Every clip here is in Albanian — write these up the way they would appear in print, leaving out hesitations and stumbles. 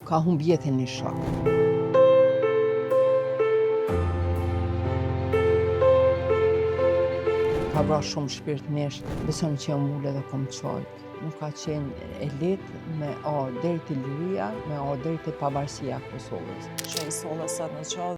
ka humb jetën një shok. Ka vra shumë shpirtnisht, besoj që jam ullë dhe kom qojt. Nuk ka qenë e letë me ardhë deri te liria, me ardhë deri te pavarësia e Kosovës. Që i solla sot në qovë.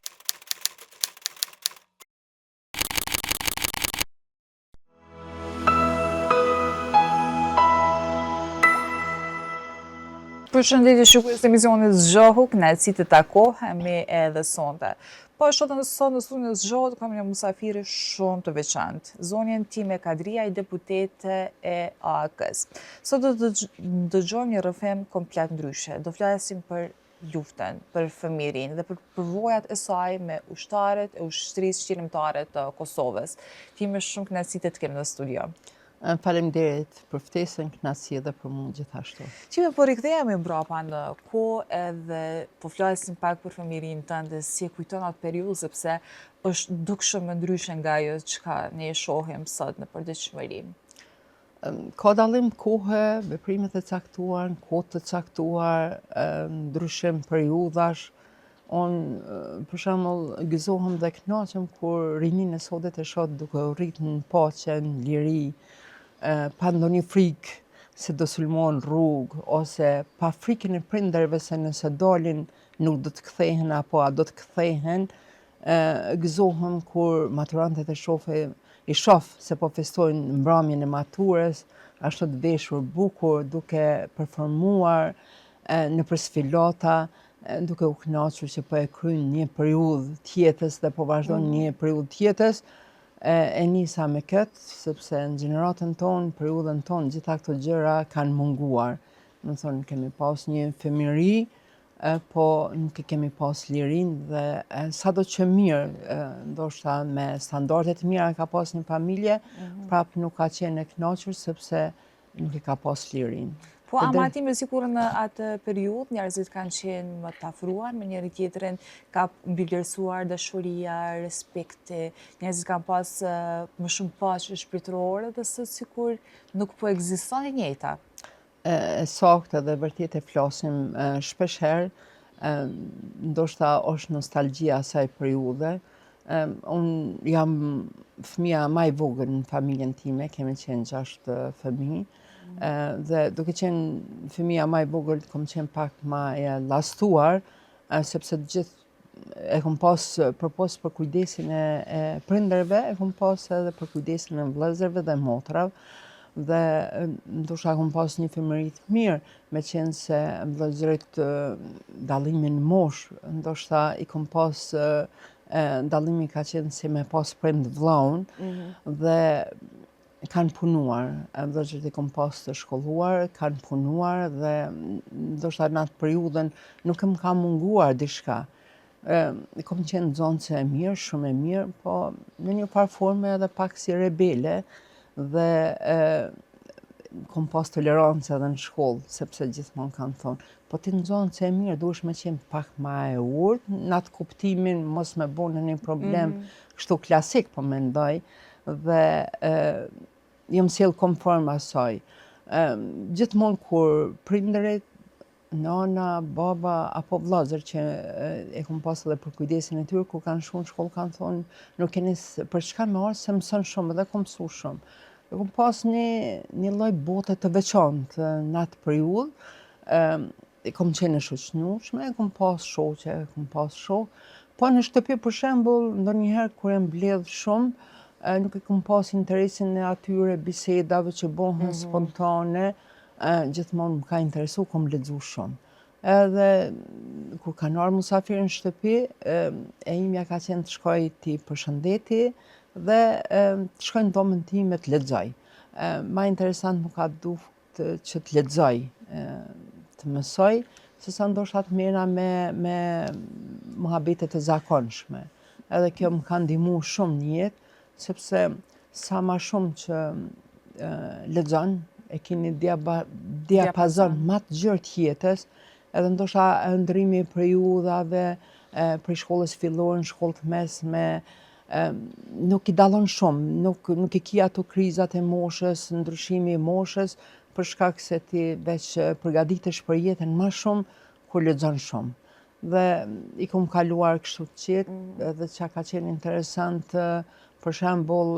Përshëndetje shikues të emisionit Zgjohu, kënaqësi të takohemi edhe sonte. Po sot në studion e Zgjohut kam një musafiri shumë të veçantë. Zonjën Time Kadria, i deputete e AK-s. Sot do të dëgjojmë një rrëfim komplet ndryshe. Do flasim për luftën, për fëmijërinë dhe për përvojat e saj me ushtarët e ushtrisë qëllimtare të Kosovës. Time shumë kënaqësi të kemi në studio. Faleminderit për ftesën, kënaqësi edhe për mua gjithashtu. Time po rikthehemi mbrapa në kohë edhe po flasim pak për fëmijërinë tënde, si e kujton atë periudhë sepse është dukshëm më ndryshe nga ajo çka ne e shohim sot në përditshmëri. Ka dallim kohe, veprimet e caktuar, kohë të caktuar, ndryshim periudhash. Unë, për shembull, gëzohem dhe kënaqem kur rininë e sotit e shoh duke u rritur në paqe, në liri, pa ndonjë frikë se do sulmohen rrugë, ose pa frikën e prindërve se nëse dalin nuk do të kthehen apo a do të kthehen. Gëzohem kur maturantët i shoh se po festojnë mbrëmjen e maturës, ashtu të veshur bukur, duke performuar nëpër sfilata, duke u kënaqur që po e kryjnë një periudhë tjetës dhe po vazhdojnë një periudhë tjetës. E nisa me këtë, sepse në gjeneratën tonë, periudhën tonë, gjitha këto gjëra kanë munguar. Më thonë, kemi pas një fëmijëri, po nuk e kemi pas lirinë dhe sado që mirë, ndoshta me standardet mira ka pas një familje, prapë nuk ka qenë e kënaqur sepse nuk e ka pas lirinë. Po ama ti me sikur në atë periudhë njerëzit kanë qenë më të afruar me njëri tjetrin, ka mbivlerësuar dashuria, respekti, njerëzit kanë pas më shumë paqe shpirtërore dhe sot sikur nuk po ekziston e njëjta. Saktë dhe vërtet e flasim shpesh herë, ndoshta është nostalgjia asaj periudhe. Unë jam fëmija më e vogël në familjen time, kemi qenë 6 fëmijë. Dhe duke qenë fëmija më e vogël, kom qenë pak më e llastuar, sepse të gjithë e kom pas përpos për kujdesin e prindërve, e kom pas edhe për kujdesin e vëllezërve dhe motrave. Dhe ndoshta kom pas një fëmijëri të mirë, me qenë se vëllezërit dallimin moshë, ndoshta i kom pas dallimi ka qenë si me pas prind vllaun dhe kanë punuar, vëllezërit i kom pas të shkolluar, kanë punuar dhe ndoshta në atë periudhën nuk më ka munguar diçka. Kom qenë nxënëse e mirë, shumë e mirë, po në një farë forme edhe pak si rebele dhe kom pas tolerancë edhe në shkollë, sepse gjithmonë kanë thonë, po ti nxënëse e mirë duhesh me qenë pak më e urtë, në atë kuptimin mos me bënë një problem kështu klasik, po mendoj, dhe jam sjell konform asaj. Gjithmonë kur prindërit, nana, baba apo vëllezër që e kom pas edhe për kujdesin e tyre, kur kanë shkuar në shkollë kanë thonë, nuk keni për çka më ardh se mëson shumë dhe kom mësuar shumë. E kom pas një lloj bote të veçantë në atë periudhë. Kom qenë e shoqënueshme, kom pas shoqe, kom pas shok. Po në shtëpi për shembull, ndonjëherë kur e mbledh shumë, nuk e kom pas interesin e atyre bisedave që bëhen spontane, gjithmonë më ka interesu, kom lexu shumë. Edhe kur kanë ardhur musafirë në shtëpi, e imja ka qenë të shkoj t'i përshëndeti dhe të shkoj në dhomën time të lexoj. Ma interesant më ka duket që të lexoj, të mësoj, sesa ndoshta të merra me muhabetet e zakonshme. Edhe kjo më ka ndihmuar shumë në jetë, sepse sa ma shumë që lexon, e keni diapazon ma të gjerë të jetës, edhe ndoshta ndrimi i periudhave, prej shkollës fillore në shkollë të mesme, nuk i dallon shumë, nuk i ki ato krizat e moshës, ndryshimi i moshës, për shkak se ti veç përgatitesh për jetën ma shumë kur lexon shumë. Dhe i kom kaluar kështu të qetë, edhe që ka qenë interesant, për shembull,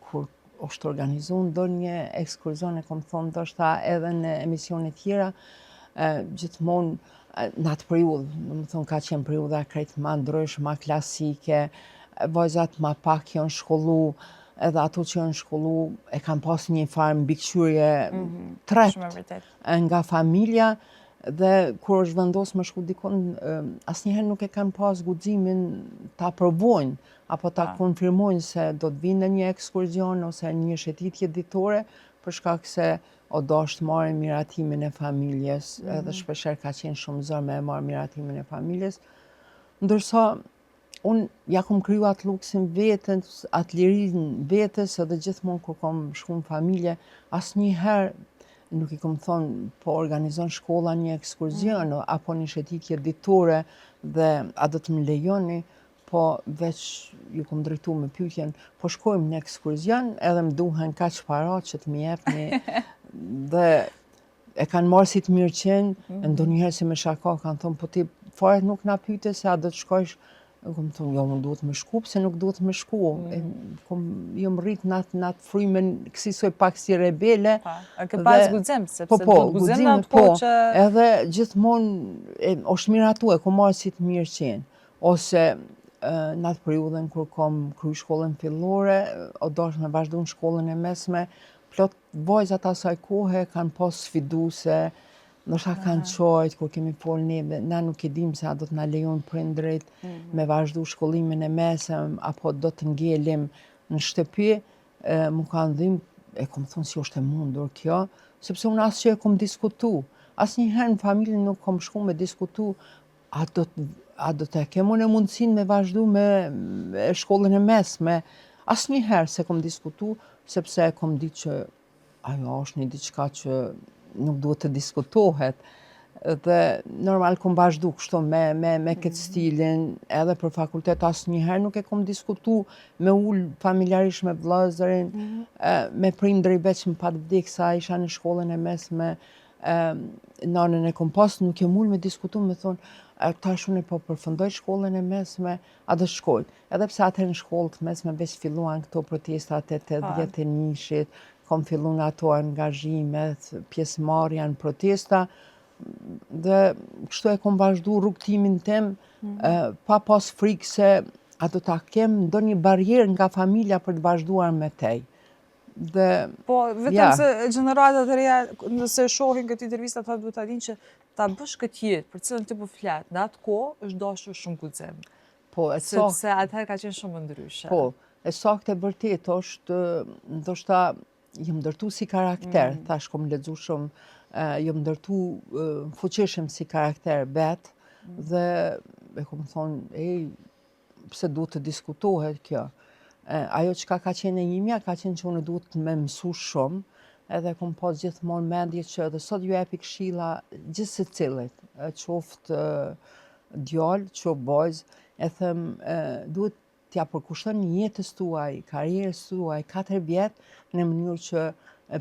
kur është organizuar ndonjë ekskurzion, e kom thonë ndoshta edhe në emisione tjera, gjithmonë në atë periudhë, domethënë ka qenë periudha krejt ma ndryshme, ma klasike, vajzat ma pak janë shkollu, edhe ato që janë shkollu e kanë pas një farë mbikëqyrje tret nga familja, dhe kur është vendos me shku dikon, asnjëherë nuk e kanë pas guximin ta provojnë apo ta konfirmojnë se do të vinë në një ekskurzion ose një shëtitje ditore, për shkak se o dosht marrin miratimin e familjes, edhe shpeshherë ka qenë shumë zor me marrë miratimin e familjes, ndërsa unë ja kom kryu atë luksin vetës, atë lirinë vetës, edhe gjithmonë kur kom shku në familje, asnjëherë nuk i kom thonë po organizon shkolla një ekskurzion apo një shëtitje ditore dhe a do të më lejoni, po veç ju kom drejtu me pyetjen, po shkojmë në ekskurzion edhe më duhen kaq para që të më jepni dhe e kanë marrë si të mirë qenë, ndonjëherë si me shaka kanë thonë, po ti fare nuk na pyete se a do të shkojsh. Kom thonë, jo, unë duhet me shku, pse nuk duhet me shku. Jo më rrit në atë frymen, kësaj pak si rebele. Ke pas guxim, sepse do të guxim në atë që... Edhe gjithmonë është miratue, kom marrë si të mirë qenë. Ose në atë periudhën kur kom kry shkollën fillore, o dosh me vazhdu në shkollën e mesme, plot vajzat asaj kohe kanë pas sfiduse, ndoshta kanë qojt, kur kemi folë neve, na nuk e dim se a do të na lejon prindrit me vazhdu shkollimin e mesëm, apo do të ngelim në shtëpi, mu kanë dhim, e kom thonë si është e mundur kjo, sepse unë asë që e kom diskutu. Asnjëherë në familjen nuk kom shku me diskutu, a do të kemë në mundësin me vazhdu me shkollën e mesme. Asnjëherë se kom diskutu, sepse e kom ditë që ajo është një diçka që nuk duhet të diskutohet. Dhe normal kom vazhdu kështu me këtë stilin, edhe për fakultet asnjëherë nuk e kom diskutu me ullë familjarisht me vllazërin, me prindëri veç më pat vdek sa isha në shkollën e mesme, nanën e kom pas, nuk jam ullë me diskutu, me thonë, tash unë po përfundoj shkollën e mesme, a do shkoj. Edhe pse atëherë në shkollë të mesme veç filluan këto protestat e 81-shit, kom fillu në ato angazhimet, pjesëmarrja në protesta, dhe kështu e kom vazhdu rrugtimin tim, pa pas frikë se a do ta kem ndonjë barrierë nga familja për të vazhduar me tej. Po, vetëm se gjeneratat e reja, nëse shohin këtë intervista, ata duhet ta dinë që ta bësh këtë jetë për cilën ti po flet, në atë kohë është dashur shumë guxim. Po, sepse atëherë ka qenë shumë ndryshe. Po, e saktë e vërtet është, ndoshta jam ndërtu si karakter, thash kom lexu shumë, jam ndërtu fuqishëm si karakter vet, dhe e kom thonë, pse duhet të diskutohet kjo. Ajo çka ka qenë e imja, ka qenë që unë duhet të me mësu shumë, edhe kom pas gjithmonë mendje që edhe sot ju japi këshilla gjithë secilit, qoftë djalë, qoftë vajzë, e them duhet t'ja përkushton jetës tuaj, karrierës tuaj 4 vjet në mënyrë që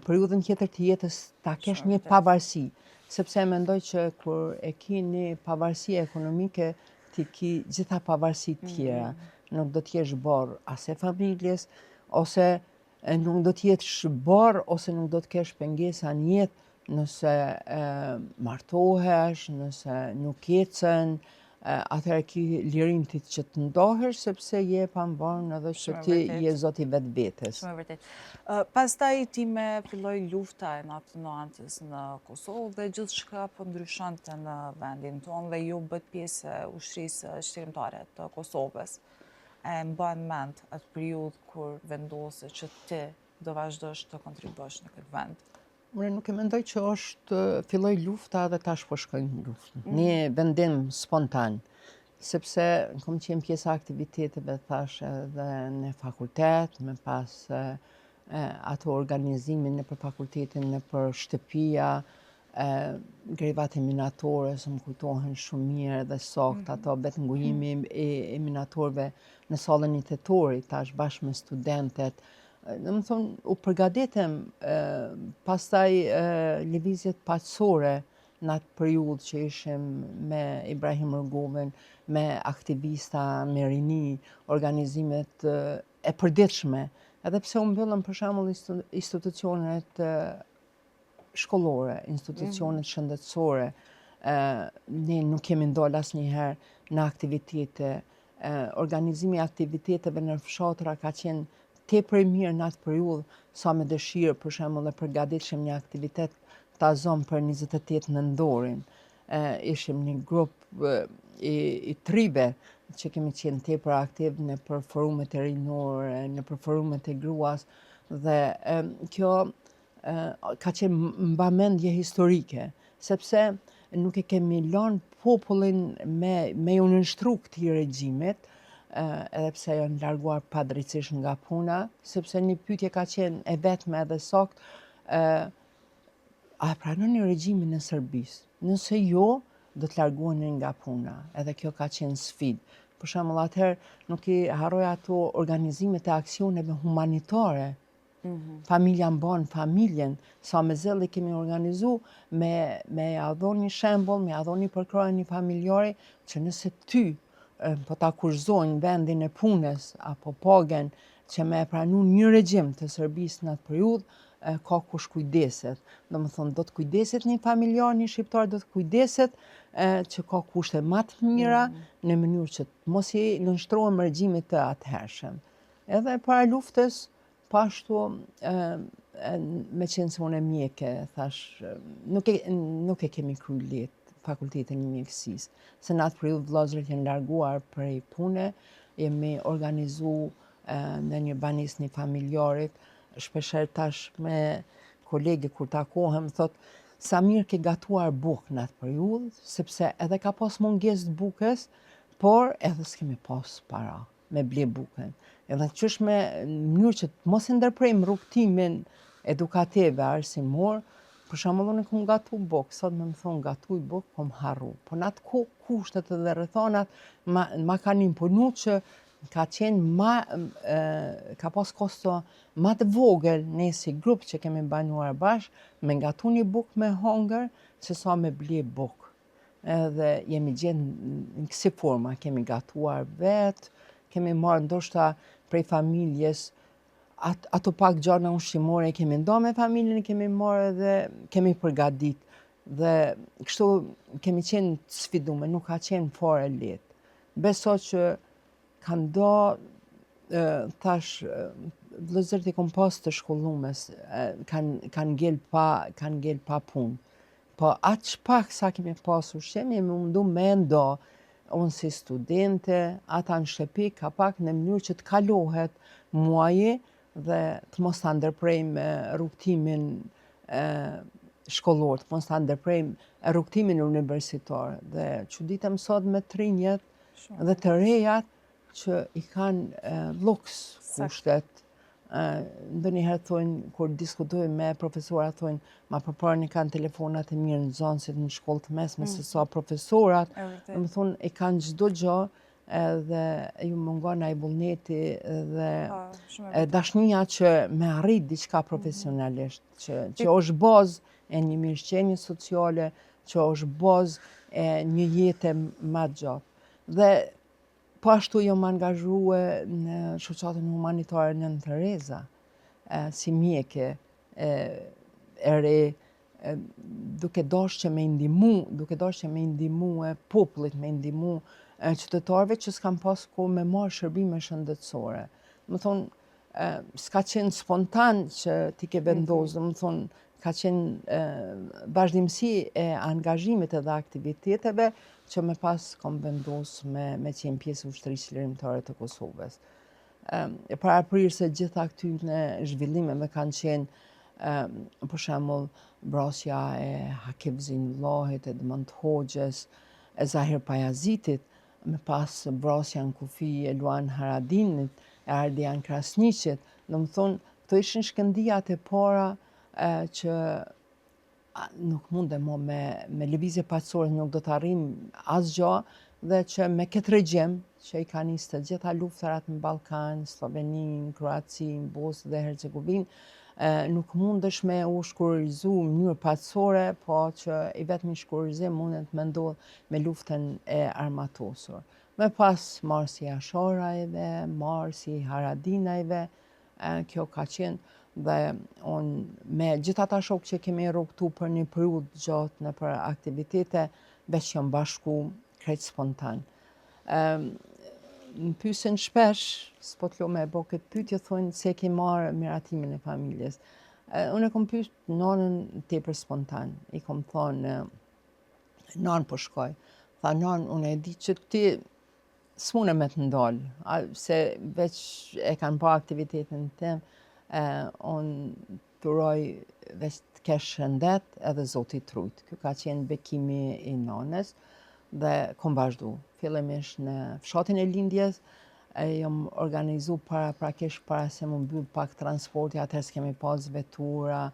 periudhën tjetër të jetës ta kesh një pavarësi, sepse mendoj që kur e ki një pavarësi ekonomike, ti ki gjitha pavarësi tjera. Nuk do t'jesh borë as e familjes, ose nuk do t'jesh borë, ose nuk do t'kesh pengesa në jetë nëse martohesh, nëse nuk ecën, atëherë ki lirin ti që të ndohesh, sepse je pambarë edhe që ti je zoti vetë vetës. Shumë e vërtet. Pastaj ti me filloi lufta e natë 90-s në Kosovë dhe gjithçka po ndryshonte në vendin tonë dhe ju bët pjesë e ushtrisë shqyrtimtare të Kosovës. E mban mend atë periudhë kur vendose që ti do vazhdosh të kontribuosh në këtë vend? Unë nuk e mendoj që filloi lufta dhe tash po shkojnë në luftë. Një vendim spontan, sepse kom qenë pjesë aktiviteteve thash edhe në fakultet, me pas ato organizimin në për fakultetin, në për shtëpia, grevat e minatorëve, së më kujtohen shumë mirë dhe sakt, ato betë ngujimi e minatorëve në sallën 8 tash bashkë me studentet. Në më thonë, u përgadetem pastaj lëvizjet paqësore në atë periudhë që ishim me Ibrahim Rrugovën, me aktivista, me rini, organizimet e përditshme, edhe pse u mbyllën për shembull institucionet shkollore, institucionet shëndetësore, ne nuk kemi ndalë asnjëherë në aktivitete, organizimi i aktiviteteve në fshatra ka qenë tepër i mirë në atë periudhë sa me dëshirë, për shembull, e përgatitshim një aktivitet ta zonë për 28 nëndorin. Ishim një grup i tribe që kemi qenë tepër aktiv në për forumet e rinore, në për forumet e gruas, dhe kjo ka qenë mbamendje historike, sepse nuk e kemi lënë popullin me u nënshtru këtij regjimit, edhe pse janë larguar padrejtisht nga puna, sepse një pyetje ka qenë e vetme edhe saktë, a pranoni regjimin e Serbisë? Nëse jo, do të largoheni nga puna. Edhe kjo ka qenë sfidë. Për shembull, atëherë nuk i harroj ato organizimet e aksioneve humanitare. Familja mban familjen, sa me zell kemi organizu me ja dhoni një shembull, me ja dhoni përkrahjen një familjari që nëse ty po ta kurżojnë vendin e punës apo pagën që me e pranu një regjim të Serbisë në atë periudhë, ka kush kujdeset. Domethënë do të kujdeset një familjar, një shqiptar do të kujdeset që ka kushte më të mira në mënyrë që të mos i nënshtrohem regjimit të atëhershëm. Edhe para luftës, pashtu me qenë se unë mjeke, thash, nuk e kemi kryer lehtë fakultetin e mjekësisë, se në atë periudhë vëllezërit janë larguar prej pune, jemi organizu në një banesë një familjarit, shpeshherë tash me kolege kur takohem, thot, sa mirë ke gatuar bukë në atë periudhë, sepse edhe ka pas mungesë të bukës, por edhe s'kemi pas para me ble bukën. Edhe qysh në mënyrë që të mos e ndërprejmë rrugtimin edukative arsimor, për shembull unë kam gatu bukë, sot më thonë gatuj bukë, kom harru. Po në atë kohë kushtet edhe rrethonat ma kanë imponu që ka qenë ka pas kosto ma të vogël ne si grup që kemi banuar bashkë me gatu një bukë me hongër se sa me ble bukë. Edhe jemi gjenë në kësi forma, kemi gatuar vetë, kemi marrë ndoshta prej familjes, ato pak gjana ushqimore kemi nda me familjen, kemi marrë dhe kemi përgadit. Dhe kështu kemi qenë të sfidume, nuk ka qenë fare lehtë. Beso që kanë do, tash, vëllezërit i kom pas të shkollumes, kanë ngel pa punë. Po atë shpak sa kemi pasur jemi mundu me ndo, unë si studente, ata në shtëpi, ka pak në mënyrë që të kalohet muaji dhe të mos ta ndërprejmë rrugtimin shkollor, të mos ta ndërprejmë rrugtimin universitar. Dhe çuditem sot me të rinjet dhe të rejat që i kanë luks kushtet. Ndonjëherë thonë, kur diskutojmë me profesorat, thonë, ma përpara kanë telefonat e mirë në nxënësit në shkollë të mesme se sa profesorat. Më thonë, i kanë çdo gjë, edhe ju mungon ai vullneti dhe dashnia që me arrit diçka profesionalisht, që është bazë e një mirëqenie sociale, që është bazë e një jete më gjatë. Dhe po ashtu jam angazhue në shoqatën humanitare Nën Tereza, si mjeke e re, duke dashur që me ndihmu popullit, me ndihmu qytetarëve që s'kan pas kohë me marrë shërbime shëndetësore. Më thonë, s'ka qenë spontan që ti ke vendosur, më thonë, ka qenë vazhdimsi e angazhimit edhe aktiviteteve që me pas kom vendosur me qenë pjesë ushtrisë lirimtare të Kosovës. Paraprirëse gjitha këtyre zhvillimeve kanë qenë, për shembull, vrasja e Hakif Zeynullahit, Edmond Hoxhës, e Zahir Pajazitit, me pas vrasja në kufi e Luan Haradinit, e Ardian Krasniqit. Domethënë, këto ishin shkëndijat e para që nuk mundem mo me lëvizje paqësore, nuk do të arrim asgjë, dhe që me këtë regjim që i ka nisë të gjitha luftarat në Ballkan, Sloveni, Kroaci, Bosnë dhe Hercegovinë, Nuk mundesh me u shkurrizu në mënyrë patësore, po që i vetmi shkurrizim mundet me ndodh me luftën e armatosur. Me pas marrë si Ashorajve, marrë si Haradinajve, kjo ka qenë dhe unë me gjithë ata shokë që kemi rrugtu për një periudhë gjatë në për aktivitete, veç jam bashku krejt spontan. Më pyesin shpesh, s'po t'lo me bo këtë pyetje, thonë se ke marrë miratimin e familjes. Unë e kom pyet nanën tepër spontan. I kom thonë, nanë po shkoj. Tha nanë, unë e di që ti s'mune me të ndalë, se veç e kanë pa aktivitetin tim, unë turoj veç të kesh shëndet edhe Zoti trujt. Ky ka qenë bekimi i nanës dhe kom vazhdu. Fillimisht në fshatin e lindjes, jam organizu para se më mbyll pak transporti, atëherë s'kemi pas vetura,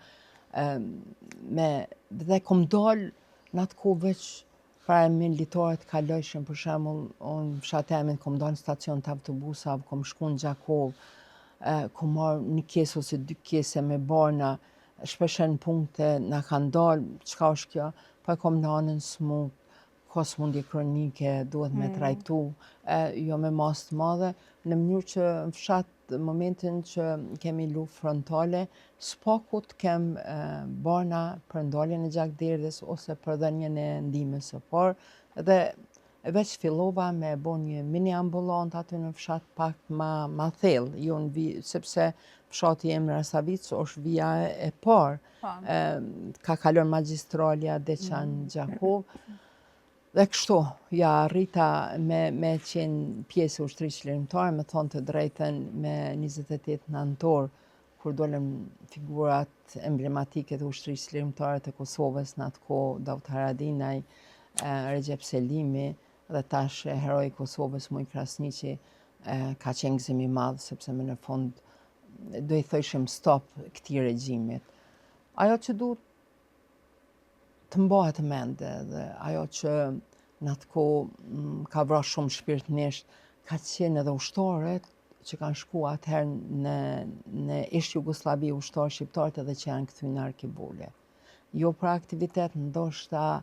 dhe kom dal në atë kohë veç para militarët kalojshin, për shembull, unë fshatemin kom dalë në stacion të autobusave, kom shku në Gjakov, kom marrë një kesë ose 2 kese me barna, shpesher në punkte na kanë dalë, çka është kjo, po e kom nanën smut, ka smundje kronike, duhet me trajtu, jo me masë të madhe, në mënyrë që në fshat momentin që kemi luftë frontale, s'pakut kem barna për ndaljen e gjakderdhjes ose për dhënien e ndihmës së parë, dhe veç fillova me bo një mini ambulant aty në fshat pak ma thellë, jo sepse fshati im Rasavic është vija e parë, ka kalon magjistralja Deçan Gjakov. Dhe kështu, ja arrita me qenë pjesë e ushtrisë lirimtare, me thonë të drejten me 28 nëntor, kur dolën figurat emblematike të ushtrisë lirimtare të Kosovës në atë kohë, Davut Haradinaj, Recep Selimi, dhe tash heroi i Kosovës Muj Krasniqi, ka qenë gëzim i madh, sepse me në fund do i thëshim stop këtij regjimit. Ajo që duhet të mbahet mende dhe ajo që në atë kohë ka vrarë shumë shpirtnisht, ka qenë edhe ushtarët që kanë shku atëherë në ish Jugosllavi, ushtarë shqiptarët edhe që janë kthyer në Arkibule. Jo për aktivitet ndoshta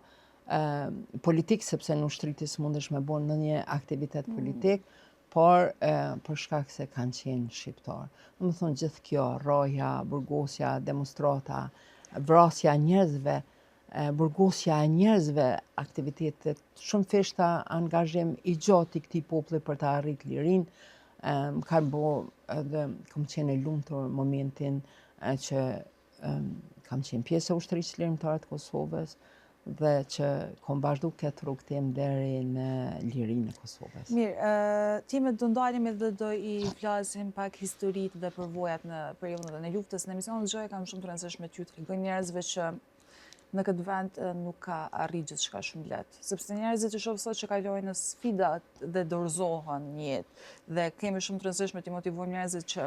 politik, sepse në ushtri s'mundesh me bo në një aktivitet politik, por për shkak se kanë qenë shqiptarë. Më thonë gjithë kjo, rroja, burgosja, demonstrata, vrasja njerëzve, burgosja e njerëzve, aktivitetet shumë fishta, angazhim i gjatë i këtij populli për të arritur lirinë, ka bo edhe kam qenë e lumtur momentin që kam qenë pjesë e ushtrisë lirimtare të Kosovës dhe që kom vazhdu këtë rrugë tim deri në lirinë e Kosovës. Mirë, ti me do ndalim edhe do i flasim pak historitë dhe përvojat në periudhën e luftës. Në emisionin e Zgjoja kam shumë të rëndësishme t'ju tregoj njerëzve që në këtë vend nuk ka arrit gjithçka shumë lehtë, sepse njerëzit që shoh sot që kalojnë në sfidat dhe dorëzohen në jetë, dhe kemi shumë të rëndësishme t'i motivojmë njerëzit që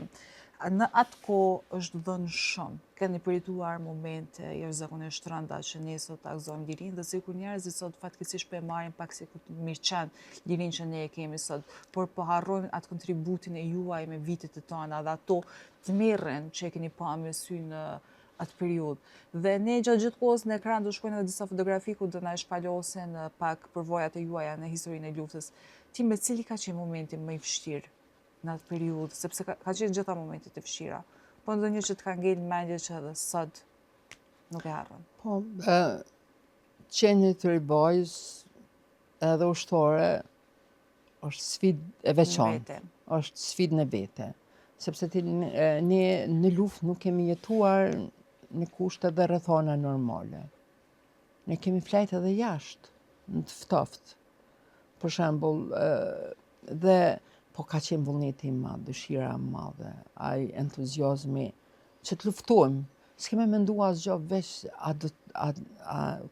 në atë kohë është dhënë shumë. Keni përjetuar momente jashtëzakonisht rënda që ne sot ta gëzojmë lirinë, dhe sikur njerëzit sot fatkeqësisht po e marrin pak si kur të mirëqen lirinë që ne e kemi sot, por po harrojnë atë kontributin e juaj me vitet e tona dhe ato të mirën që e keni pa me sy në atë periudhë. Dhe ne gjatë gjithë kohës në ekran do shkojnë edhe disa fotografi ku do na shpalosin pak përvojat e juaja në historinë e luftës. Ti me cili ka qenë momenti më i vështirë në atë periudhë, sepse ka qenë gjitha momentet e vështira, po ndonjë që të ka ngel mendje që edhe sot nuk e harron? Po, qenit të ribajs edhe ushtore është sfidë e veçantë, është sfidë në vete, sepse ne në luftë nuk kemi jetuar në kushte dhe rrethana normale. Ne kemi flajt edhe jashtë, në të ftoftë. Për shembull, dhe po ka qenë vullneti i madh, dëshira e madhe, ai entuziazmi që të luftojmë. S'kemi menduar asgjë veç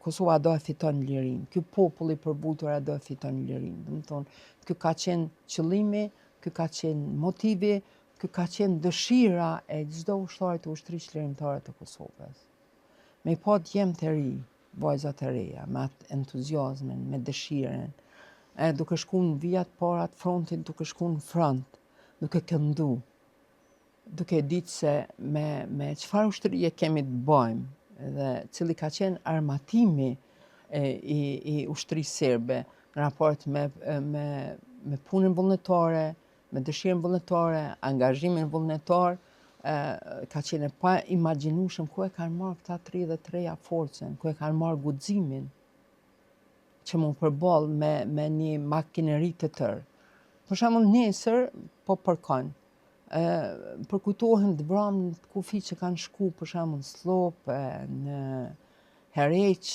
Kosova do e fiton lirinë. Ky popull i përbutur do e fiton lirinë. Domethënë, ky ka qenë qëllimi, ky ka qenë motivi, ky ka qenë dëshira e çdo ushtari të ushtrisë lirimtare të Kosovës. Me i pa djemë të ri, vajza të reja, me atë entuziazmin, me dëshiren, duke shku në vijat para të frontit, duke shku në front, duke këndu. duke ditë se me çfarë ushtrie kemi të bëjmë dhe cili ka qenë armatimi i ushtrisë serbe në raport me punën vullnetare, me dëshirën vullnetare, angazhimin vullnetar, ka qenë e pa imagjinueshëm ku e kanë marrë këta 33 forcën, ku e kanë marrë guximin që mu përball me një makineri të tërë. Për shembull nesër po përkon. Përkujtohen të vramë të kufi që kanë shku për shembull në Slop, në Hereq,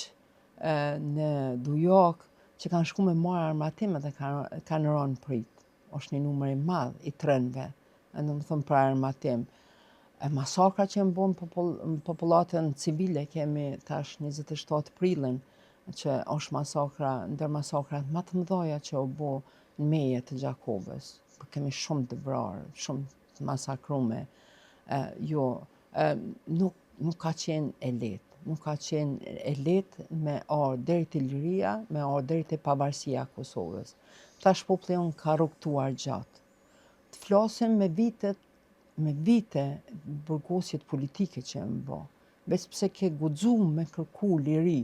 në Dujok, që kanë shku me marrë armatim dhe kanë rënë prit. Është një numër i madh i trenve, domethënë për armatim. Masakra që bën popullatën civile kemi tash 27 prillin, që është masakra, ndër masakrat më të mëdha që u bë në meje të Gjakovës. Kemi shumë të vrarë, shumë të masakrume. Nuk ka qenë e lehtë. Nuk ka qenë e lehtë me ardhur deri te liria, me ardhur deri te pavarësia e Kosovës. Tash populli jon ka rrugtuar gjatë. Të flasim me vite burgosjet politike që janë bë. Veç pse ke guxu me kërku liri,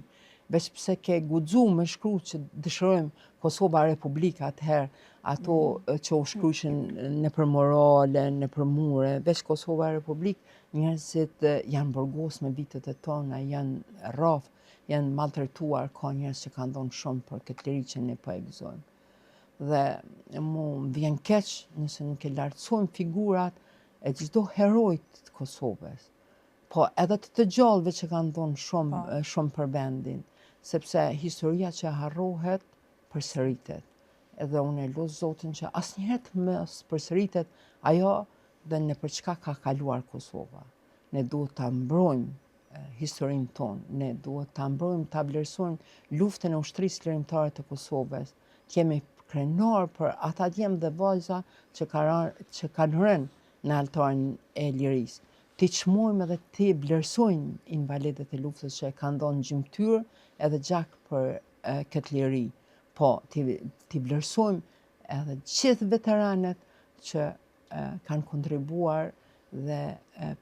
veç pse ke guxu me shkru që dëshirojmë Kosova Republika atëherë, ato që u shkryshin nëpër morale, nëpër mure, veç Kosova Republik, njerëzit janë burgos me vitet e tona, janë rraf, janë maltretuar, ka njerëz që kanë dhënë shumë për këtë liri që ne po e gëzojmë. Dhe mu vjen keq nëse nuk e lartësojmë figurat e çdo herojt të Kosovës. Po edhe të gjallëve që kanë dhënë shumë për vendin, sepse historia që harrohet përsëritet. Edhe unë e lut Zotin që asnjëherë të mos përsëritet ajo dhe nëpër çka ka kaluar Kosova. Ne duhet ta mbrojmë historinë tonë, ne duhet ta mbrojmë, ta vlerësojmë luftën e ushtrisë lirimtare të Kosovës. Jemi krenar për ata djemë dhe vajza që kanë rënë në altarin e lirisë. Ti çmojmë edhe ti vlerësojmë invalidët e luftës që kanë dhënë gjymtyr edhe gjak për këtë liri. Po, ti vlerësojmë edhe gjithë veteranët që kanë kontribuar dhe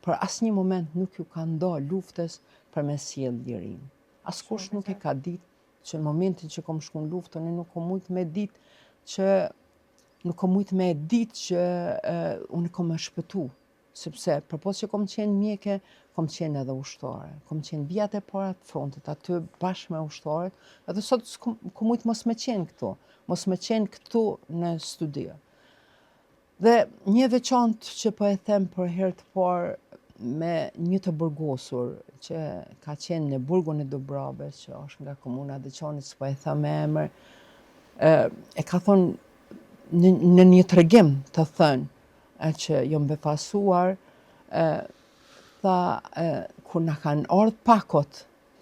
për asnjë moment nuk ju kanë ndalë luftës për me sjell lirinë. Askush nuk e ka ditë që në momentin që kom shku në luftën, e nuk kom mujt me ditë që unë kom e shpëtu. Sepse përpos që kom qenë mjeke, kom qenë edhe ushtare. Kom qenë vijat e para të frontit, aty bashkë me ushtarët, edhe sot kom mujt mos me qenë këtu në studio. Dhe një veçantë që po e them për herë të parë me një të burgosur që ka qenë në burgun e Dubravës, që është nga komuna Deçanit, s'po e them me emër, e ka thonë në një tregim të thënë që jom befasuar, tha kur na kanë ardhur pakot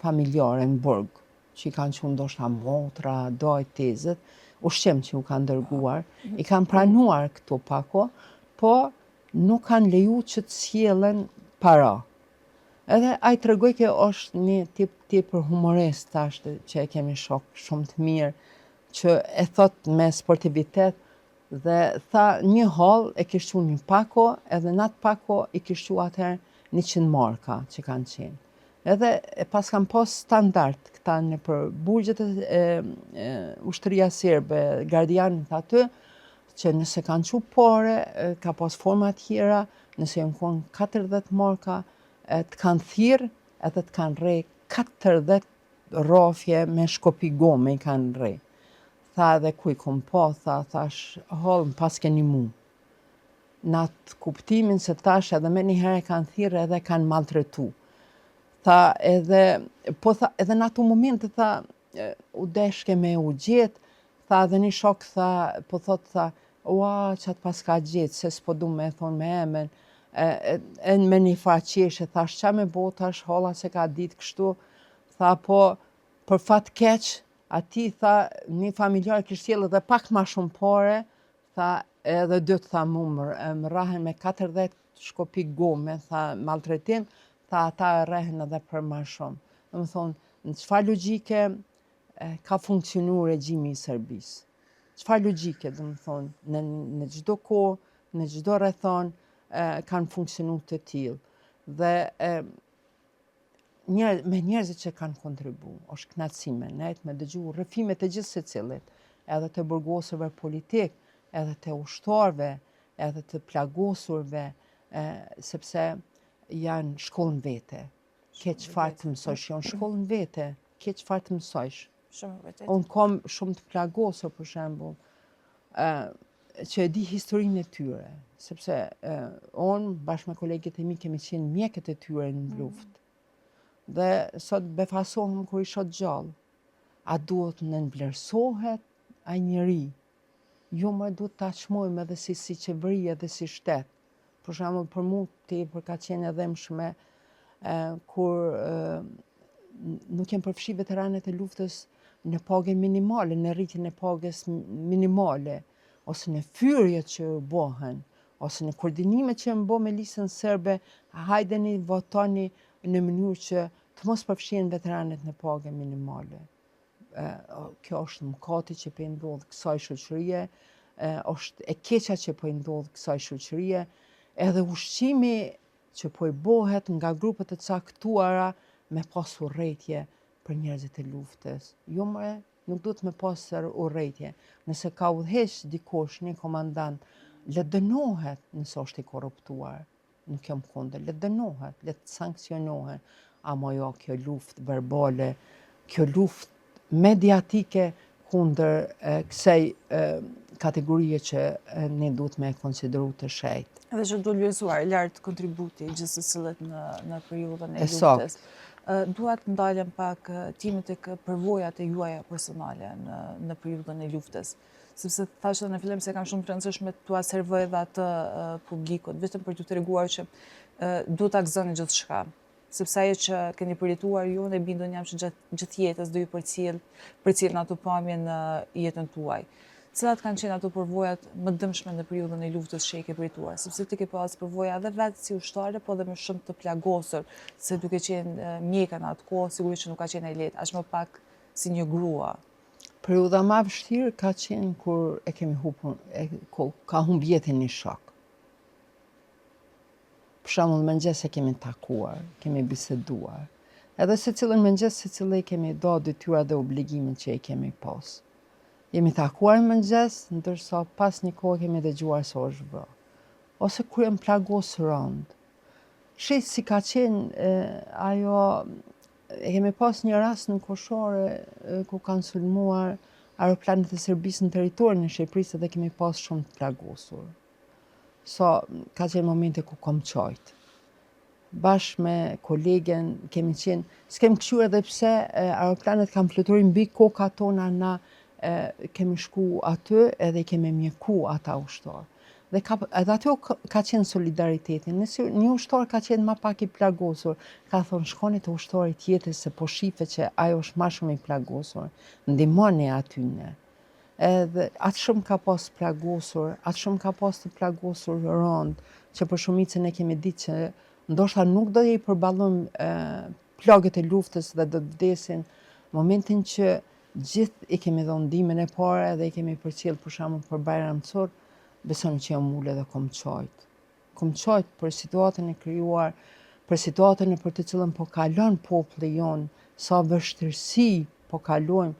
familjare në burg, që i kanë qenë ndoshta motra, dajt, tezët, ushqim që u kanë dërguar, i kanë pranuar këto pako, po nuk kanë leju që të sjellen para. Edhe ai tregoj që është një tip për humorist tash që e kemi shok shumë të mirë, që e thot me sportivitet, dhe tha një hall e kishte një pako, edhe në atë pako i kishte atëherë 100 marka që kanë qenë. Edhe pas kanë pas standard këta në për burgjet e ushtria serbe, gardianit aty, që nëse kanë qu pare, ka pas forma tjera, nëse janë konë 40 marka, të kanë thirë edhe të kanë rej 40 rrafje me shkopi gome i kanë rej. Tha edhe ku i kom pa, thash, hallën pas keni mu. Në atë kuptimin se thash edhe me njëherë kanë thirë edhe kanë maltretu. Tha edhe në ato momente tha, u deshke me u gjetë, tha edhe një shok po tha, ua, qatë pas ka gjetë, se s'po du me thonë me emën, me një faqeshe, thash, qa me bo, thash, halla se ka ditë kështu, tha, po, për fat keq, ati, tha, një familjar kishtë sjellë edhe pak ma shumë pare, tha, edhe dytë, tha, më rrahen me 40 shkopi gome, tha, maltretim, tha, ata e rrahen edhe për ma shumë. Dhe më thonë, në çfarë logjike ka funksionu regjimi i Serbisë? Çfarë logjike, dhe më thonë, në çdo kohë, në çdo rrethon, kanë funksionu të tillë. Dhe me njerëzit që kanë kontribu, është kënaqësi me nejt me dëgju rrëfimet e gjithë secilit, edhe të burgosurve politik, edhe të ushtarëve, edhe të plagosurve, sepse janë shkollën vete. Ke çfarë të mësojsh, janë shkollën vete, ke çfarë të mësojsh. Shumë vërtet. Unë kam shumë të plagosur, për shembull, që e di historinë e tyre, sepse unë bashkë me kolegët e mi kemi qenë mjekët e tyre në luftë. Dhe sot befasohem kur i shoh gjallë. A duhet në nënvlerësohet ai njeri? Jo, më duhet ta çmojmë edhe si qeveri edhe si shtet. Për shembull, për mua tepër ka qenë e dhëmshme kur nuk janë përfshi veteranet e luftës në pagën minimale, në rritjen e pagës minimale, ose në fyrjet që bëhen, ose në koordinimet që bë me listën serbe, hajdeni votoni në mënyrë që të mos përfshihen veteranet në pagën minimale. Kjo është mëkati që po i ndodh kësaj shoqërie, është e keqja që po i ndodh kësaj shoqërie, edhe ushqimi që po i bëhet nga grupet e caktuara me pas urrëtie për njerëzit e luftës. Jo më, nuk duhet me pas urrëtie. Nëse ka udhëheq dikush, një komandant, le dënohet nëse është i korruptuar. Nuk jam kundër, le dënohet, le të sankcionohet. Ama jo kjo luftë verbale, kjo luftë mediatike kundër kësaj kategorie që ne duhet me konsideru të shejt. Edhe që do lëzuar lartë kontributi gjithë secillit në periudhën e Esakt. luftës. Duat ndalem pak timet e përvojat e juaja personale në periudhën e luftës. Sepse thashë në fillim se kam shumë të rëndësishme t'ua servoj edhe atë publikut, vetëm për t'u treguar që duhet ta gëzoni gjithçka. Sepse ajo që keni përjetuar ju, ne bindun jam që gjithë jetës do ju përcjell ato pamje në jetën tuaj. Cilat kanë qenë ato përvojat më dëmshme në periudhën e luftës që i ke përjetuar? Sepse ti ke pas përvoja edhe vetë si ushtare, po edhe më shumë të plagosur, se duke qenë mjeka në atë kohë, sigurisht që nuk ka qenë e lehtë, aq më pak si një grua. Periudha më e vështirë ka qenë kur e kemi ka humb jetën një shok. Për shembull, mëngjes e kemi takuar, kemi biseduar. Edhe secilën mëngjes, secili kemi do detyra dhe obligimin që i kemi pas. Jemi takuar mëngjes, ndërsa pas një kohë kemi dëgjuar se është vrarë. Ose kur jam plagosur rënd. Shih si ka qenë ajo, e kemi pas një rast në Koshore ku kanë sulmuar aeroplanet e Serbisë në territorin e Shqipërisë dhe kemi pas shumë të plagosur. Ka qenë momente ku kom qajt. Bashkë me kolegen kemi qenë, s'kem këshur edhe pse aeroplanet kanë flutuar mbi kokat tona, na kemi shku aty edhe kemi mjeku ata ushtarë. Dhe edhe aty ka qenë solidariteti. Nëse një ushtar ka qenë ma pak i plagosur, ka thonë shkoni të ushtarit tjetër se po shife që ajo është ma shumë i plagosur. Ndihmoni atyne. Edhe atë shumë ka pas plagosur, atë shumë ka pas të plagosur rënd, që për shumicën e kemi ditë që ndoshta nuk do i përballojmë plagët e luftës dhe do të vdesin momentin që gjithë i kemi dhënë ndihmën e parë dhe i kemi përcjell për shembull për Bajram Cor, besoni që jam ulë dhe kom qajt. Kom qajt për situatën e krijuar, për situatën e për të cilën po kalon populli jon, sa vështirësi po kalojmë,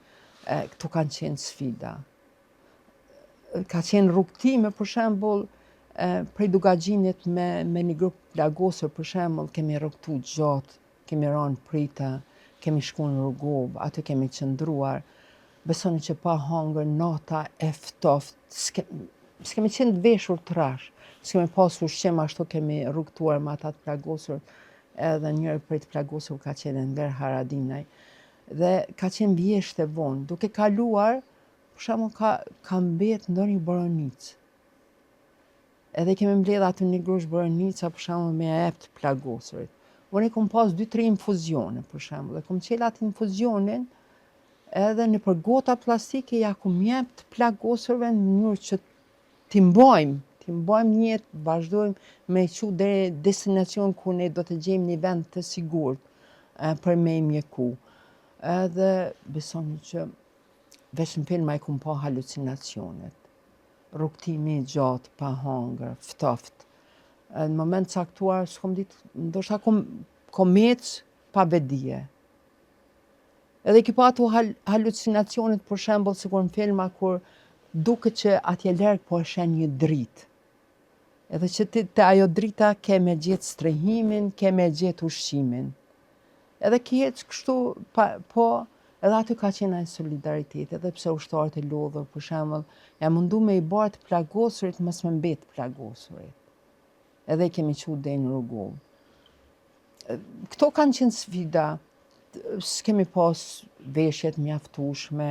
këtu kanë qenë sfida. Ka qenë rrugtime, për shembull, prej Dugaxhinit me një grup plagosur, për shembull, kemi rrugtu gjatë, kemi rënë prita, kemi shku në Rrugov, aty kemi qëndruar. Besoni që pa hangër nata e ftoftë, s'kemi qenë të veshur trash, s'kemi pas ushqim, ashtu kemi rrugtuar me ata të plagosur, edhe njëri prej të plagosur ka qenë Enver Haradinaj. Dhe ka qenë vjesht e vonë, duke kaluar, për shembull ka mbet ndonjë boronicë. Edhe kemi mbledh aty një grush boronica, për shembull me jep të plagosurit. Unë i kom pas 2-3 infuzione, për shembull, dhe kom qel atë infuzionin, edhe në për gota plastike ja kom jep të plagosurve në mënyrë që t'i mbajmë një jetë, vazhdojmë me qu deri destinacion ku ne do të gjejmë një vend të sigurt për me i mjeku. Edhe besoni që veç në filma i kom pa halucinacionet. Rrugtimi i gjatë, pa hangër, ftoftë. Në moment caktuar, s'kom ditë, ndoshta kom ecë pa vedije. Edhe ki patu halucinacionet, për shembull, sikur në filma, kur duket që atje larg po e shen një dritë. Edhe që ti te ajo drita ke me gjetë strehimin, ke me gjetë ushqimin. Edhe ki ecë kështu, po edhe aty ka qenë ai solidaritet, edhe pse ushtarët e lodhur, për shembull, ja mundu me i bartë plagosurit, mos me mbet plagosurit. Edhe i kemi qu deri në rregull. Këto kanë qenë sfida. S'kemi pas veshjet mjaftueshme,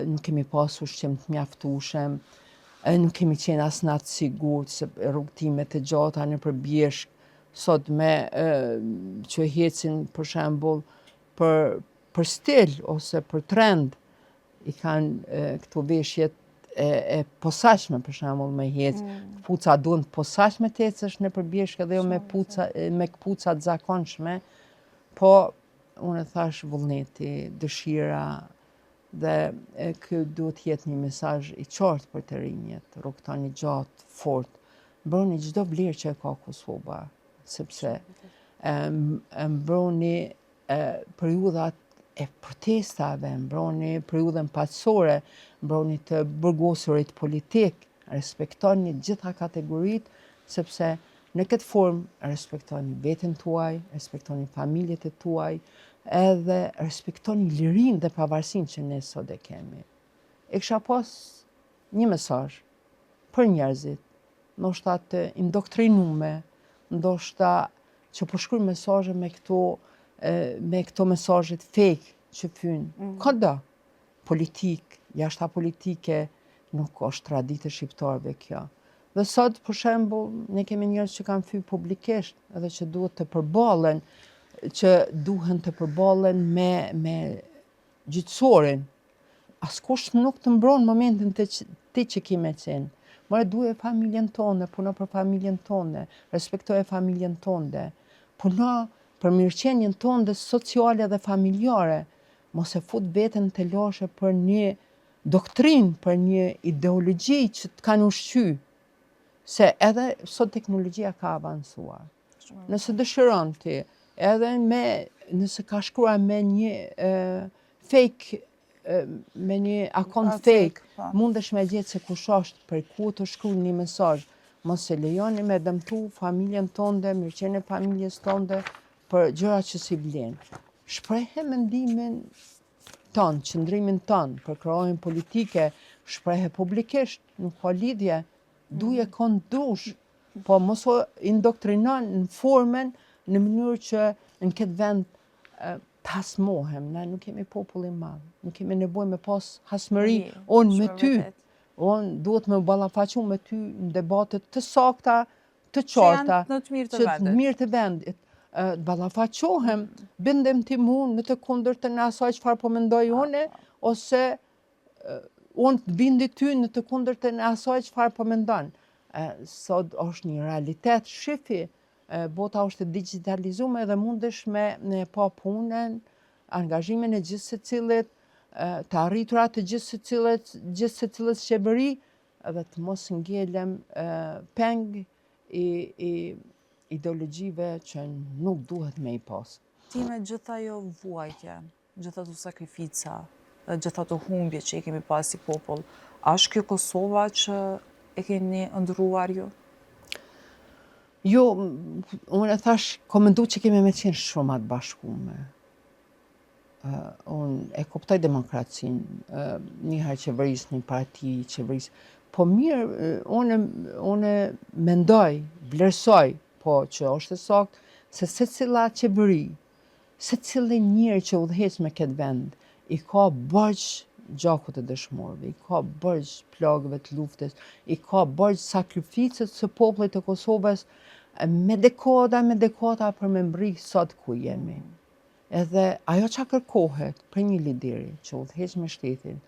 nuk kemi pas ushqim të mjaftueshëm, nuk kemi qenë as natë sigurt se rrugtimet e gjata nëpër bjeshk, sot me që hecin për shembull për stil ose për trend, i kanë këto veshjet e posaçme për shembull me hec. Kpuca duhen të posaçme të ecësh nëpër bjeshk edhe jo me kpuca të zakonshme, po unë thash vullneti, dëshira dhe ky duhet jetë një mesazh i qartë për të rinjët, rrugtoni gjatë, fort, mbroni çdo vlerë që e ka Kosova, sepse mbroni periudhat e protestave, mbroni periudhën paqësore, mbroni të burgosurit politik, respektoni gjitha kategoritë, sepse në këtë formë respektoni veten tuaj, respektoni familjet e tuaj, edhe respektoni lirinë dhe pavarësinë që ne sot e kemi. E kisha pas një mesazh për njerëzit, ndoshta të indoktrinume, ndoshta që po shkruaj mesazhe me këto mesazhet fake që fynë. Kodo, politik, jashta politike, nuk është traditë e shqiptarëve kjo. Dhe sot, për shembull, ne kemi njerëz që kanë fy publikisht edhe që duhet të përballen, që duhen të përballen me gjyqësorin. Askush nuk të mbron momentin ti që ki me qenë. More duhe familjen tonë, puno për familjen tonë, respektoje familjen tonë, puno për mirëqenien tonë sociale dhe familjare, mos e fut veten të lashe për një doktrinë, për një ideologji që të kanë ushqy. Se edhe sot teknologjia ka avancuar. Nëse dëshiron ti, edhe nëse ka shkruar me një fake, me një akont fake, mundesh me gjetë se kush është, për ku të shkruaj një mesazh. Mos e lejoni me dëmtu familjen tonë, mirëqenien e familjes tonë, për gjëra që si vlen. Shprehe mendimin ton, qëndrimin ton, për krahën politike, shprehe publikisht, nuk ka lidhje. Duje kondrush, po mos o indoktrinon në formën, në mënyrë që në këtë vend të hasmohem. Ne nuk kemi popull i madh, nuk kemi nevojë me pas hasmëri, unë me ty. Unë duhet me ballafaqu me ty në debatet të sakta, të qarta, që janë në të mirë të vendit. Ballafaqohem, bindem ti mu në të kundërtën e asaj çfarë po mendoj unë, ose unë të bindi ty në të kundërtën e asaj çfarë po mendon. Sot është një realitet, shifi, bota është e digitalizuar dhe mundesh me pa punën, angazhimin e gjithë secilit, të arriturat të gjithë secilës qeveri, dhe të mos ngelem peng i ideologjive që nuk duhet me i pas. Ti me gjitha jo vuajtje, gjitha të sakrifica, dhe gjitha të humbje që i kemi pas si popull, është kjo Kosova që e keni ndruar ju? Jo, unë e thash, komendu që kemi me qenë shumë atë bashkume. Unë e kuptoj demokracinë, njëherë qeverisë, një parti, qeverisë, po mirë, unë mendoj, vlerësoj, po që është e saktë, se secila qeveri, secili njeri që udhëheq me këtë vend, i ka bërgj gjakut e dëshmorëve, i ka bërgj plagëve të luftës, i ka bërgj sakrificët së popullit të Kosovës me dekada për me mbri sot ku jemi. Edhe ajo që kërkohet për një lideri që udhëheq me shtetin,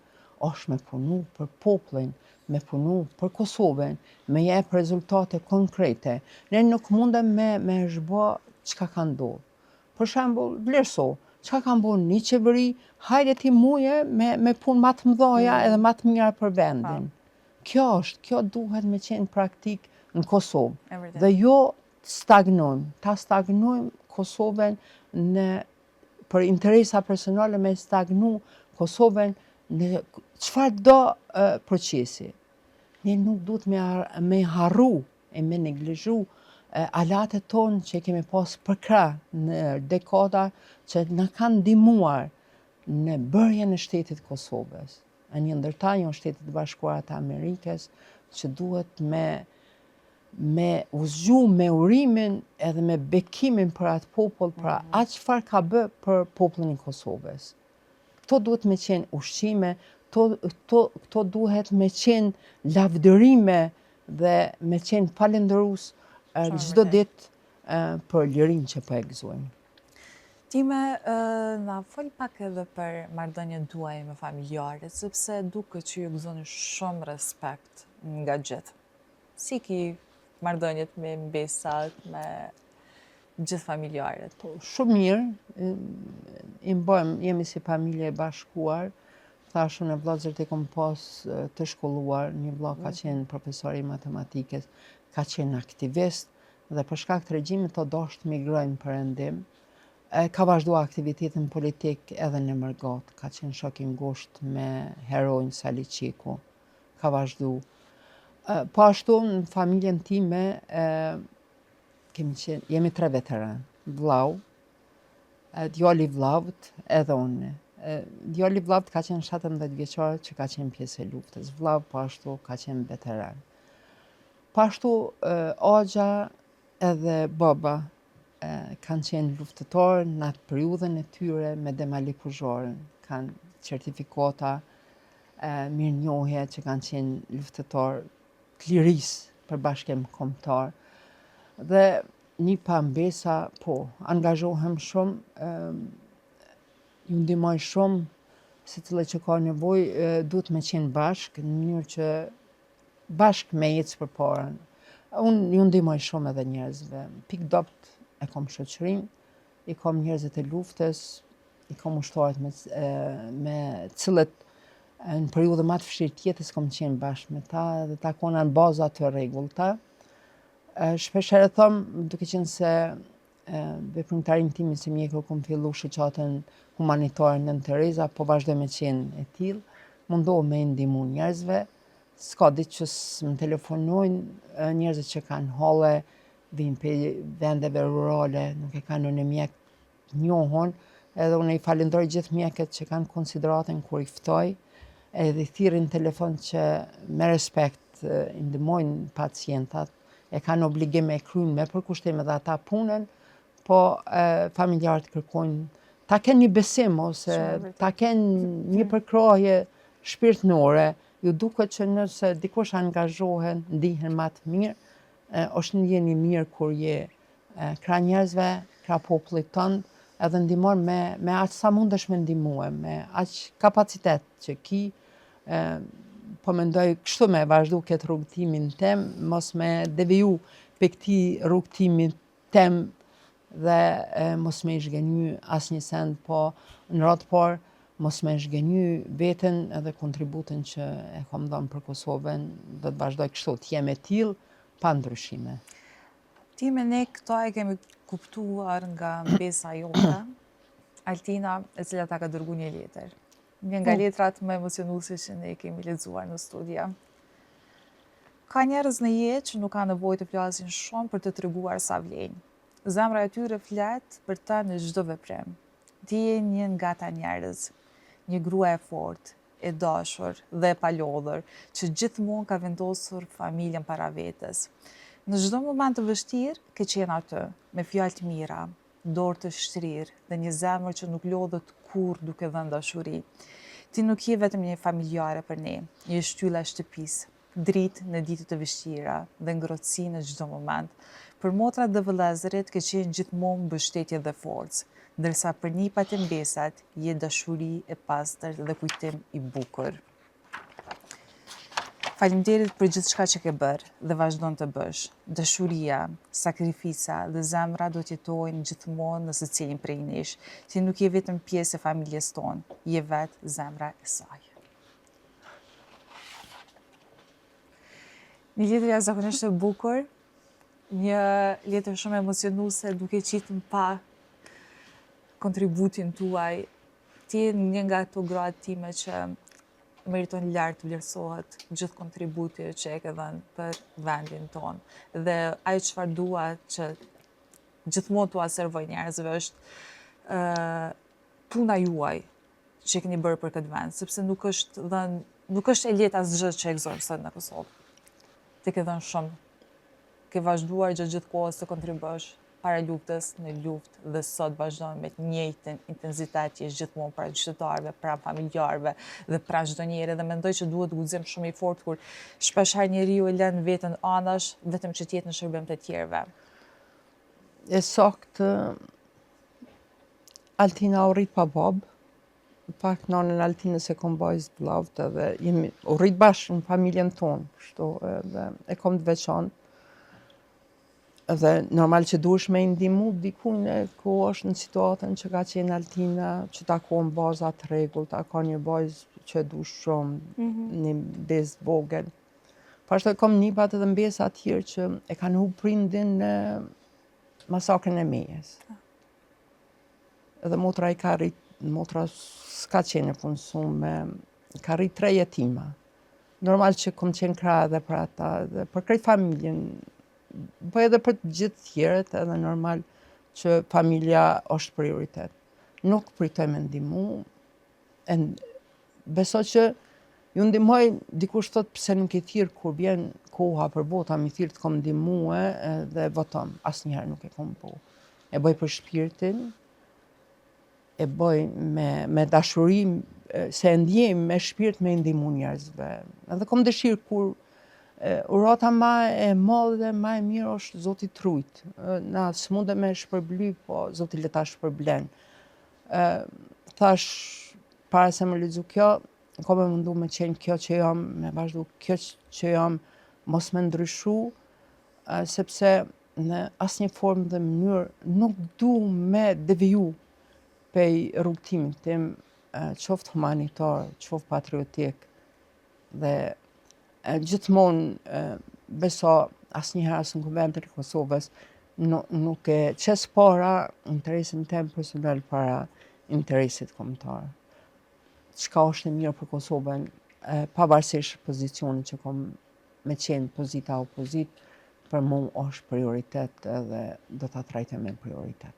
është me punu për popullin, me punu për Kosovën, me jep rezultate konkrete. Ne nuk mundem me zhbë çka ka ndodhur. Për shembull, vlerëso, çka ka bën një qeveri, hajde ti muje me punë më të mëdha edhe më të mira për vendin. Kjo duhet me qenë praktik në Kosovë. E vërtet. Dhe jo stagnojmë. Ta stagnojmë Kosovën për interesa personale me stagnu Kosovën në çfarë do procesi. Ne nuk duhet me harru e me neglizhu alatet tonë që kemi pas përkrah në dekada që na kanë ndihmuar në bërjen e shtetit Kosovës. A një ndërta janë Shtetet Bashkuara të Amerikës që duhet me uzgju me urimin edhe me bekimin për atë popull, për atë çfarë ka bë për popullin e Kosovës. Këto duhet me qenë ushqime, këto duhet me qenë lavdërime dhe me qenë falendërues çdo ditë për lirinë që po e gëzojmë. Time, na fol pak edhe për marrëdhënien tuaj me familjarët, sepse duket që ju gëzoni shumë respekt nga gjithë. Si ki marrëdhëniet me mbesat, me gjithë familjarët? Shumë mirë, jemi si familje e bashkuar. Thashun e vllazërit e kom pas të shkolluar, një vëlla ka qenë profesor i matematikës, ka qenë aktivist dhe për shkak të regjimit të dashur të migrojnë në Perëndim. Ka vazhduar aktivitetin politik edhe në Mërgot, ka qenë shok i ngushtë me heronj Saliçiku, ka vazhdu. Po ashtu në familjen time jemi 3 veteranë, vllau, djali i vllaut edhe unë. Djali i vllaut ka qenë 17 vjeçar që ka qenë pjesë e luftës. Vllau po ashtu ka qenë veteran. Po ashtu Axha edhe baba kanë qenë luftëtorë në atë periudhën e tyre me Demali Kuzhorën. Kanë certifikata mirënjohje që kanë qenë luftëtorë të lirisë për Bashkim Kombëtar. Dhe një pambesa, po, angazhohem shumë, ju ndihmoj shumë, secila që ka nevojë, duhet me qenë bashkë, në mënyrë që bashkë me ecë përpara. Unë ju ndihmoj shumë edhe njerëzve. Pikëdopt e kom shoqërinë, i kom njerëzit e luftës, i kom ushtarët me cilët në periudhë më të vështirë të jetës kom qenë bashkë me ta dhe takona në baza të rregullta. Shpeshherë them, duke qenë se veprimtarinë time si mjekër kom fillu shoqatën humanitare Nën Tereza, po vazhdoj me qenë e tillë, mundohem me ndihmu njerëzve. S'ka ditë që më telefonojnë njerëzit që kanë halle, vinë për vendeve rurale, nuk e kanë në mjek njohon, edhe unë i falenderoj gjithë mjekët që kanë konsideratën kur i ftoj, edhe i thirrin telefon që me respekt i ndihmojnë pacientat, e kanë obligim e kryjnë me përkushtim edhe ata punën, po familjarët kërkojnë ta kenë një besim ose ta kenë një përkrahje shpirtënore. Ju duket që nëse dikush angazhohen, ndihen më të mirë, është një ndjenjë mirë kur je krah njerëzve, krah popullit tënd, edhe ndihmon me aq sa mundesh me ndihmue, me aq kapacitet që ki. Po mendoj kështu me vazhdu këtë rrugtimin tem, mos me deviju për këti rrugtimin tem dhe mos me zhgënjy asnjë send, po në radhë parë mos me zhgënjy veten edhe kontributin që e kam dhënë për Kosovën, do të vazhdoj kështu, të jem e tillë pa ndryshime. Ti me ne këto e kemi kuptuar nga mbesa jote, Altina, e cila ta ka dërguar një letër. Një nga letrat më emocionuese që ne kemi lexuar në studia. Ka njerëz në jetë që nuk kanë nevojë të flasin shumë për të treguar sa vlejnë. Zemra e tyre flet për ta në çdo veprim. Ti je një nga ata njerëz, një grua e fortë, e dashur dhe e palodhur, që gjithmonë ka vendosur familjen para vetes. Në çdo moment të vështirë, ke qenë aty, me fjalë të mira, dorë të shtrirë dhe një zemër që nuk lodhet kurrë duke dhënë dashuri. Ti nuk je vetëm një familjare për ne, je shtylla e shtëpisë, dritë në ditët të vështira dhe ngrohtësi në çdo moment. Për motrat dhe vëllezërit ke qenë gjithmonë mbështetje dhe forcë, ndërsa për nipat e mbesat je dashuri e pastër dhe kujtim i bukur. Faleminderit për gjithçka që ke bërë dhe vazhdon të bësh. Dashuria, sakrifisa dhe zemra do të jetojnë gjithmonë në secilin prej nesh. Ti nuk je vetëm pjesë e familjes tonë, je vetë zemra e saj. Një letër jashtëzakonisht e bukur, një letër shumë emocionuese, duke qitë më pa kontributin tuaj. Ti je një nga ato gratë time që meriton lartë vlerësohet gjithë kontributi që e ke dhënë për vendin tonë. Dhe ajo çfarë dua që gjithmonë t'ua servoj njerëzve është puna juaj që e keni bërë për këtë vend, sepse nuk është e lehtë asgjë që ekziston në Kosovë. Ti ke dhënë shumë. Ke vazhduar gjatë gjithë kohës të kontribosh para luftës, në luftë dhe sot vazhdon me të njëjtin intensitet që është gjithmonë para qytetarëve, para familjarëve dhe para çdo njeri dhe mendoj që duhet guxim shumë i fortë kur shpeshherë njeriu e lën veten anash vetëm që të jetë në shërbim të tjerëve. E saktë, Altina u rrit pa babë, pak nanën Altinës e kom bajs vllavt edhe u rrit bashkë në familjen tonë, kështu edhe e kom të veçantë. Dhe normal që duhesh me i ndihmu dikujt ku është në situatën që ka qenë Altina, që takon baza të rregullt, ka një bazë që e du shumë, një bezë vogël. Pashtu kom nipat edhe mbesa të tjerë që e kanë humb prindin në masakrën e Mejës. Edhe motra motra s'ka qenë e punësume, ka rrit 3 jetima. Normal që kom qenë krah edhe për ata, edhe për krejt familjen, po edhe për të gjithë tjerët, edhe normal që familja është prioritet. Nuk pritoj me ndihmu, besoj që ju ndihmoj, dikush thot pse nuk i thirr kur vjen koha për vota, mi thirr të kom ndihmue dhe votom. Asnjëherë nuk e kom bo. E bëj për shpirtin, e bëj me dashuri, se e ndjem me shpirt me ndihmu njerëzve. Edhe kom dëshirë kur urata ma e madhe dhe ma e mirë është Zoti trujt. Na s'mundem me shpërbly, po Zoti le ta shpërblen. Thash, para se më lexu kjo, kom e mundu me qenë kjo që jam, me vazhdu kjo që jam, mos me ndryshu, sepse në asnjë formë dhe mënyrë nuk du me deviju pej rrugtimit tim, qoftë humanitar, qoftë patriotik, dhe gjithmonë beso asnjëherë as në Kuvendin e Kosovës nuk e qes para interesin tem personal para interesit kombëtar. Çka është e mirë për Kosovën, pavarësisht pozicionit që kom me qenë pozita opozit, për mu është prioritet edhe do ta trajtoj me prioritet.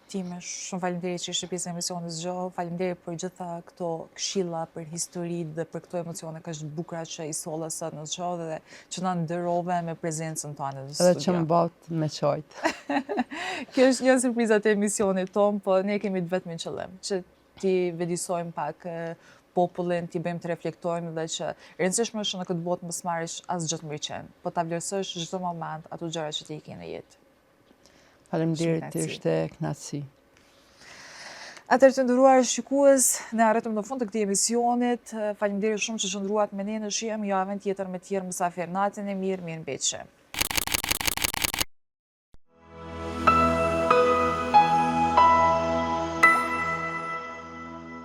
Time, shumë faleminderit që ishe pjesë e emisionit zgjoh, faleminderit për gjitha këto këshilla, për histori dhe për këto emocione kaq të bukura që i solla sot në zgjoh dhe që na nderove me prezencën tonë në studio. Edhe që mbat me qajt. Kjo është një surprizat e emisionit ton, po ne kemi vetëm një qëllim, që ti vëdisojmë pak popullin, ti bëjmë të reflektojmë dhe që rëndësishme është në këtë botë mos marrësh asgjë të mëlqen, po ta vlerësosh çdo moment ato gjëra që ti i ke në jetë. Faleminderit, ishte kënaqësi. Atëherë të nderuar shikues, ne arritëm në fund të këtij emisionit. Faleminderit shumë që qëndruat me ne në shihem javën tjetër me tjerë mysafir. Natën e mirë, mirëmbëjtje.